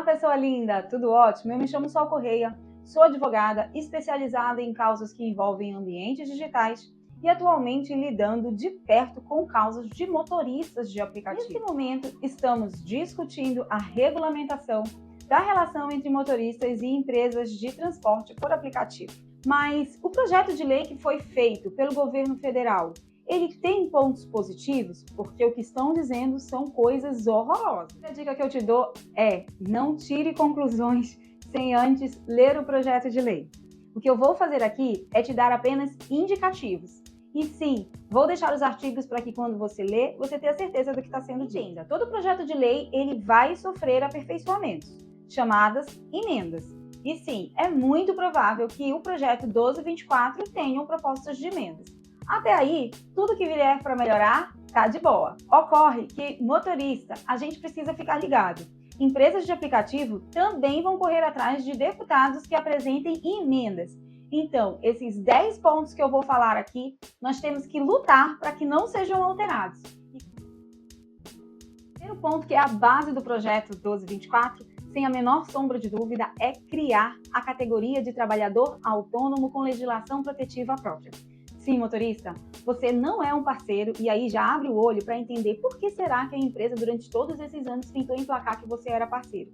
Olá, pessoa linda! Tudo ótimo? Eu me chamo Sol Correia, sou advogada especializada em causas que envolvem ambientes digitais e atualmente lidando de perto com causas de motoristas de aplicativo. Nesse momento, estamos discutindo a regulamentação da relação entre motoristas e empresas de transporte por aplicativo. Mas o projeto de lei que foi feito pelo governo federal, ele tem pontos positivos? Porque o que estão dizendo são coisas horrorosas. A dica que eu te dou é: não tire conclusões sem antes ler o projeto de lei. O que eu vou fazer aqui é te dar apenas indicativos. E sim, vou deixar os artigos para que quando você lê, você tenha certeza do que está sendo dito. Todo projeto de lei ele vai sofrer aperfeiçoamentos, chamadas emendas. E sim, é muito provável que o projeto 1224 tenha propostas de emendas. Até aí, tudo que vier para melhorar, tá de boa. Ocorre que, motorista, a gente precisa ficar ligado. Empresas de aplicativo também vão correr atrás de deputados que apresentem emendas. Então, esses 10 pontos que eu vou falar aqui, nós temos que lutar para que não sejam alterados. O primeiro ponto, que é a base do projeto 1224, sem a menor sombra de dúvida, é criar a categoria de trabalhador autônomo com legislação protetiva própria. Sim, motorista, você não é um parceiro e aí já abre o olho para entender por que será que a empresa durante todos esses anos tentou emplacar que você era parceiro.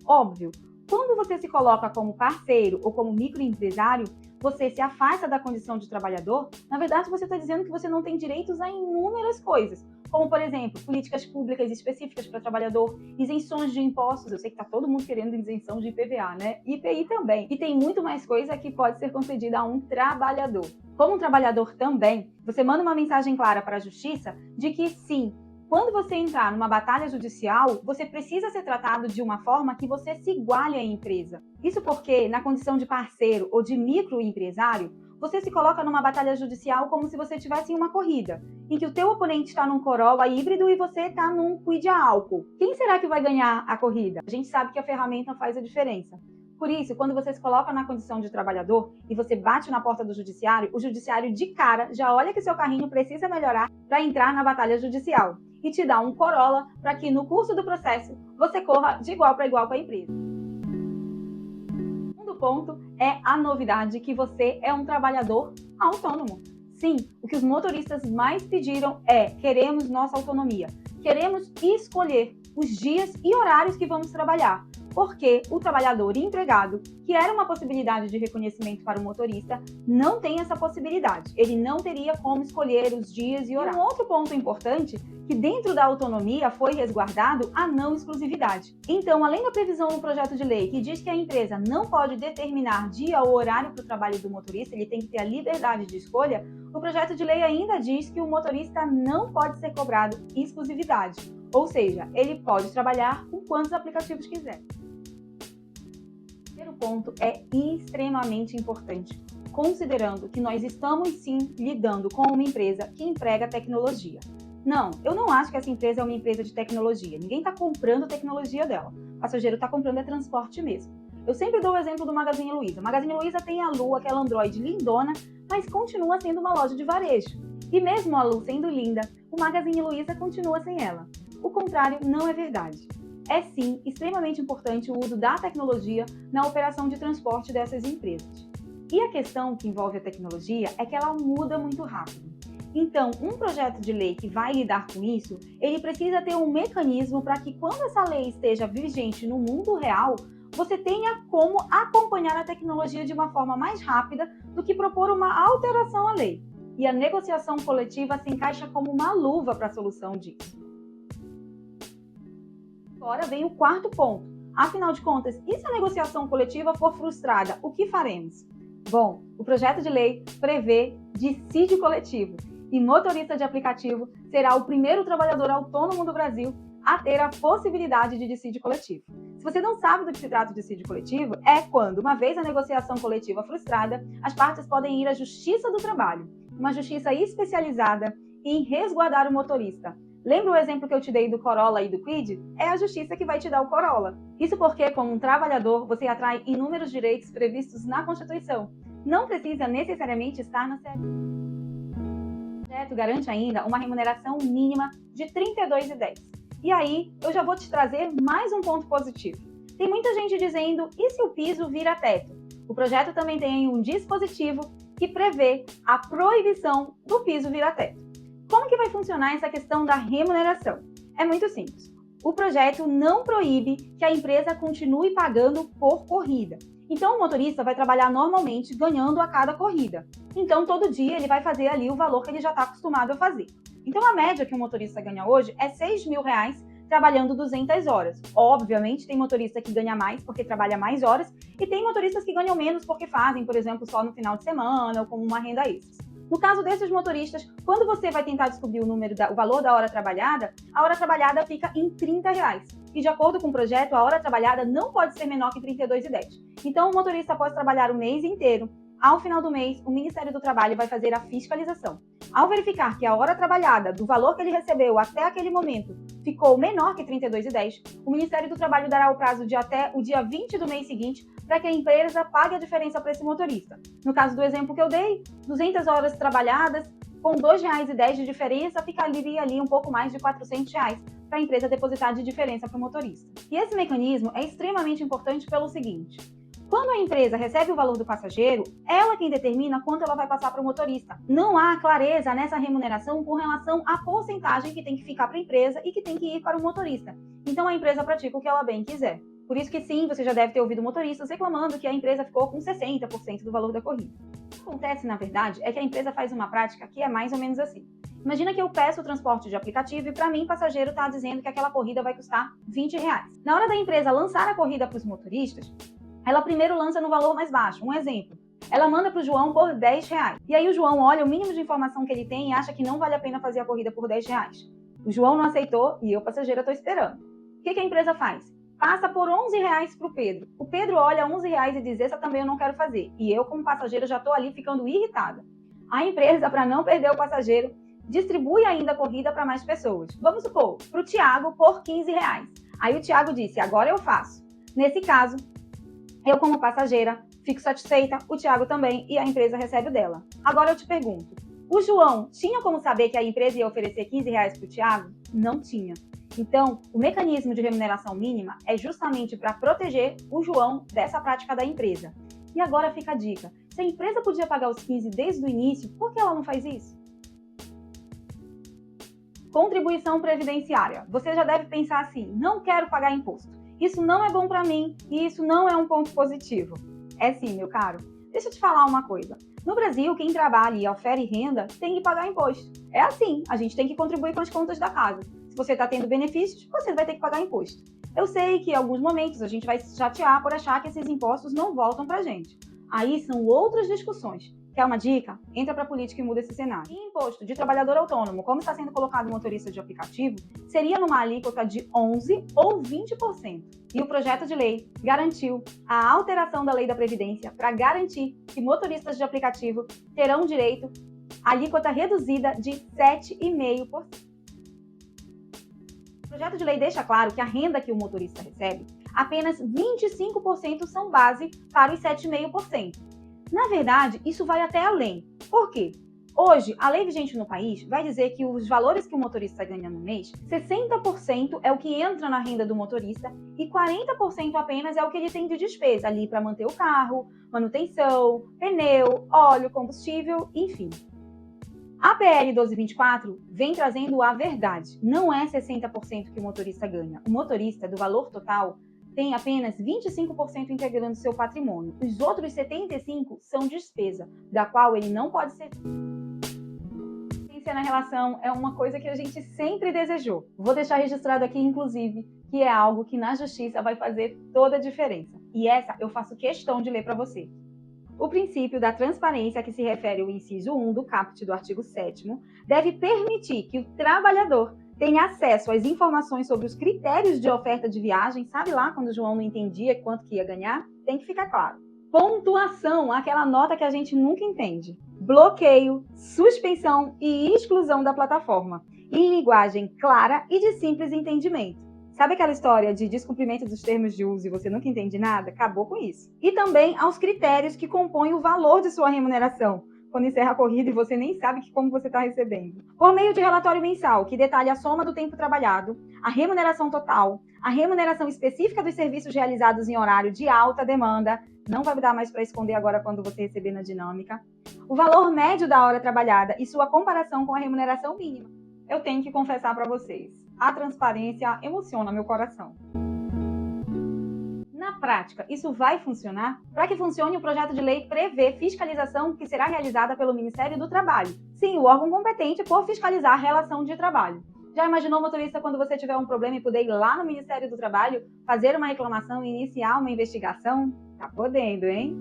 Óbvio, quando você se coloca como parceiro ou como microempresário, você se afasta da condição de trabalhador, na verdade você está dizendo que você não tem direitos a inúmeras coisas, como por exemplo, políticas públicas específicas para trabalhador, isenções de impostos, eu sei que está todo mundo querendo isenção de IPVA, né? IPI também. E tem muito mais coisa que pode ser concedida a um trabalhador. Como um trabalhador também, você manda uma mensagem clara para a justiça de que sim, quando você entrar numa batalha judicial, você precisa ser tratado de uma forma que você se iguale à empresa. Isso porque, na condição de parceiro ou de microempresário, você se coloca numa batalha judicial como se você estivesse em uma corrida, em que o teu oponente está num Corolla híbrido e você está num Kwid a álcool. Quem será que vai ganhar a corrida? A gente sabe que a ferramenta faz a diferença. Por isso, quando você se coloca na condição de trabalhador e você bate na porta do judiciário, o judiciário de cara já olha que seu carrinho precisa melhorar para entrar na batalha judicial e te dá um Corolla para que no curso do processo você corra de igual para igual com a empresa. O segundo ponto é a novidade que você é um trabalhador autônomo. Sim, o que os motoristas mais pediram é: queremos nossa autonomia, queremos escolher os dias e horários que vamos trabalhar. Porque o trabalhador empregado, que era uma possibilidade de reconhecimento para o motorista, não tem essa possibilidade. Ele não teria como escolher os dias e horários. Um outro ponto importante, que dentro da autonomia foi resguardado a não exclusividade. Então, além da previsão no projeto de lei que diz que a empresa não pode determinar dia ou horário para o trabalho do motorista, ele tem que ter a liberdade de escolha, o projeto de lei ainda diz que o motorista não pode ser cobrado exclusividade. Ou seja, ele pode trabalhar com quantos aplicativos quiser. O primeiro ponto é extremamente importante, considerando que nós estamos sim lidando com uma empresa que emprega tecnologia. Não, eu não acho que essa empresa é uma empresa de tecnologia. Ninguém está comprando a tecnologia dela. O passageiro está comprando transporte mesmo. Eu sempre dou o exemplo do Magazine Luiza. O Magazine Luiza tem a Lu, aquela Android lindona, mas continua sendo uma loja de varejo. E mesmo a Lu sendo linda, o Magazine Luiza continua sem ela. O contrário não é verdade. É sim extremamente importante o uso da tecnologia na operação de transporte dessas empresas. E a questão que envolve a tecnologia é que ela muda muito rápido. Então, um projeto de lei que vai lidar com isso, ele precisa ter um mecanismo para que quando essa lei esteja vigente no mundo real, você tenha como acompanhar a tecnologia de uma forma mais rápida do que propor uma alteração à lei. E a negociação coletiva se encaixa como uma luva para a solução disso. Agora vem o quarto ponto. Afinal de contas, e se a negociação coletiva for frustrada, o que faremos? Bom, o projeto de lei prevê dissídio coletivo e motorista de aplicativo será o primeiro trabalhador autônomo do Brasil a ter a possibilidade de dissídio coletivo. Se você não sabe do que se trata o dissídio coletivo, é quando, uma vez a negociação coletiva frustrada, as partes podem ir à Justiça do Trabalho, uma justiça especializada em resguardar o motorista. Lembra o exemplo que eu te dei do Corolla e do Kwid? É a justiça que vai te dar o Corolla. Isso porque, como um trabalhador, você atrai inúmeros direitos previstos na Constituição. Não precisa necessariamente estar na CLT. O projeto garante ainda uma remuneração mínima de R$ 32,10. E aí, eu já vou te trazer mais um ponto positivo. Tem muita gente dizendo, e se o piso vira teto? O projeto também tem um dispositivo que prevê a proibição do piso virar teto. Como que vai funcionar essa questão da remuneração? É muito simples. O projeto não proíbe que a empresa continue pagando por corrida. Então, o motorista vai trabalhar normalmente ganhando a cada corrida. Então, todo dia ele vai fazer ali o valor que ele já está acostumado a fazer. Então, a média que o motorista ganha hoje é R$6.000 trabalhando 200 horas. Obviamente, tem motorista que ganha mais porque trabalha mais horas e tem motoristas que ganham menos porque fazem, por exemplo, só no final de semana ou como uma renda extra. No caso desses motoristas, quando você vai tentar descobrir o valor da hora trabalhada, a hora trabalhada fica em R$30. E de acordo com o projeto, a hora trabalhada não pode ser menor que R$32,10. Então, o motorista pode trabalhar o mês inteiro. Ao final do mês, o Ministério do Trabalho vai fazer a fiscalização. Ao verificar que a hora trabalhada, do valor que ele recebeu até aquele momento, ficou menor que R$32,10, o Ministério do Trabalho dará o prazo de até o dia 20 do mês seguinte para que a empresa pague a diferença para esse motorista. No caso do exemplo que eu dei, 200 horas trabalhadas, com R$2,10 de diferença, ficaria ali um pouco mais de R$400 para a empresa depositar de diferença para o motorista. E esse mecanismo é extremamente importante pelo seguinte: quando a empresa recebe o valor do passageiro, ela quem determina quanto ela vai passar para o motorista. Não há clareza nessa remuneração com relação à porcentagem que tem que ficar para a empresa e que tem que ir para o motorista. Então a empresa pratica o que ela bem quiser. Por isso que sim, você já deve ter ouvido motoristas reclamando que a empresa ficou com 60% do valor da corrida. O que acontece, na verdade, é que a empresa faz uma prática que é mais ou menos assim. Imagina que eu peço o transporte de aplicativo e para mim o passageiro está dizendo que aquela corrida vai custar R$20. Na hora da empresa lançar a corrida para os motoristas, ela primeiro lança no valor mais baixo. Um exemplo, ela manda para o João por R$10. E aí o João olha o mínimo de informação que ele tem e acha que não vale a pena fazer a corrida por R$10. O João não aceitou e eu, passageira, estou esperando. O que a empresa faz? Passa por R$11 para o Pedro. O Pedro olha R$11 e diz, essa também eu não quero fazer. E eu, como passageira, já estou ali ficando irritada. A empresa, para não perder o passageiro, distribui ainda a corrida para mais pessoas. Vamos supor, para o Thiago por R$15. Aí o Thiago disse, agora eu faço. Nesse caso, eu como passageira fico satisfeita, o Thiago também e a empresa recebe o dela. Agora eu te pergunto, o João tinha como saber que a empresa ia oferecer R$15 para o Thiago? Não tinha. Então, o mecanismo de remuneração mínima é justamente para proteger o João dessa prática da empresa. E agora fica a dica, se a empresa podia pagar os 15 desde o início, por que ela não faz isso? Contribuição previdenciária. Você já deve pensar assim, não quero pagar imposto. Isso não é bom para mim e isso não é um ponto positivo. É sim, meu caro. Deixa eu te falar uma coisa. No Brasil, quem trabalha e ofere renda tem que pagar imposto. É assim, a gente tem que contribuir com as contas da casa. Se você está tendo benefícios, você vai ter que pagar imposto. Eu sei que em alguns momentos a gente vai se chatear por achar que esses impostos não voltam para a gente. Aí são outras discussões. Quer uma dica? Entra para a política e muda esse cenário. E imposto de trabalhador autônomo, como está sendo colocado motorista de aplicativo, seria numa alíquota de 11% ou 20%. E o projeto de lei garantiu a alteração da lei da Previdência para garantir que motoristas de aplicativo terão direito à alíquota reduzida de 7,5%. O projeto de lei deixa claro que a renda que o motorista recebe, apenas 25% são base para os 7,5%. Na verdade, isso vai até além. Por quê? Hoje, a lei vigente no país vai dizer que os valores que o motorista ganha no mês, 60% é o que entra na renda do motorista e 40% apenas é o que ele tem de despesa ali para manter o carro, manutenção, pneu, óleo, combustível, enfim. A PL 1224 vem trazendo a verdade. Não é 60% que o motorista ganha. O motorista, do valor total, tem apenas 25% integrando seu patrimônio. Os outros 75% são despesa, da qual ele não pode ser... Na relação é uma coisa que a gente sempre desejou. Vou deixar registrado aqui, inclusive, que é algo que na justiça vai fazer toda a diferença. E essa eu faço questão de ler para você. O princípio da transparência, que se refere ao inciso 1 do caput do artigo 7º, deve permitir que o trabalhador tenha acesso às informações sobre os critérios de oferta de viagem. Sabe lá quando o João não entendia quanto que ia ganhar? Tem que ficar claro. Pontuação, aquela nota que a gente nunca entende. Bloqueio, suspensão e exclusão da plataforma, em linguagem clara e de simples entendimento. Sabe aquela história de descumprimento dos termos de uso e você nunca entende nada? Acabou com isso. E também aos critérios que compõem o valor de sua remuneração, quando encerra a corrida e você nem sabe como você está recebendo. Por meio de relatório mensal, que detalha a soma do tempo trabalhado, a remuneração total, a remuneração específica dos serviços realizados em horário de alta demanda, não vai dar mais para esconder agora quando você receber na dinâmica, o valor médio da hora trabalhada e sua comparação com a remuneração mínima. Eu tenho que confessar para vocês, a transparência emociona meu coração. Na prática, isso vai funcionar? Para que funcione, o projeto de lei prevê fiscalização que será realizada pelo Ministério do Trabalho. Sim, o órgão competente por fiscalizar a relação de trabalho. Já imaginou, motorista, quando você tiver um problema e puder ir lá no Ministério do Trabalho, fazer uma reclamação e iniciar uma investigação? Tá podendo, hein?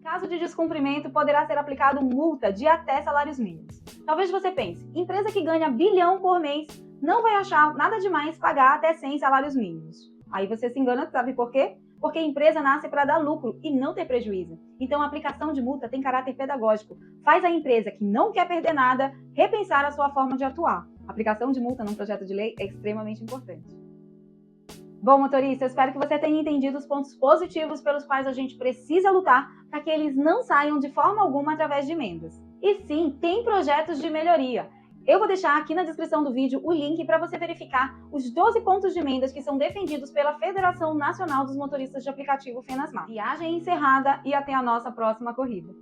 Caso de descumprimento, poderá ser aplicado multa de até salários mínimos. Talvez você pense, empresa que ganha bilhão por mês não vai achar nada demais pagar até 100 salários mínimos. Aí você se engana, sabe por quê? Porque a empresa nasce para dar lucro e não ter prejuízo. Então a aplicação de multa tem caráter pedagógico. Faz a empresa que não quer perder nada repensar a sua forma de atuar. A aplicação de multa num projeto de lei é extremamente importante. Bom, motorista, eu espero que você tenha entendido os pontos positivos pelos quais a gente precisa lutar para que eles não saiam de forma alguma através de emendas. E sim, tem projetos de melhoria. Eu vou deixar aqui na descrição do vídeo o link para você verificar os 12 pontos de emendas que são defendidos pela Federação Nacional dos Motoristas de Aplicativo FENASMAT. Viagem encerrada e até a nossa próxima corrida.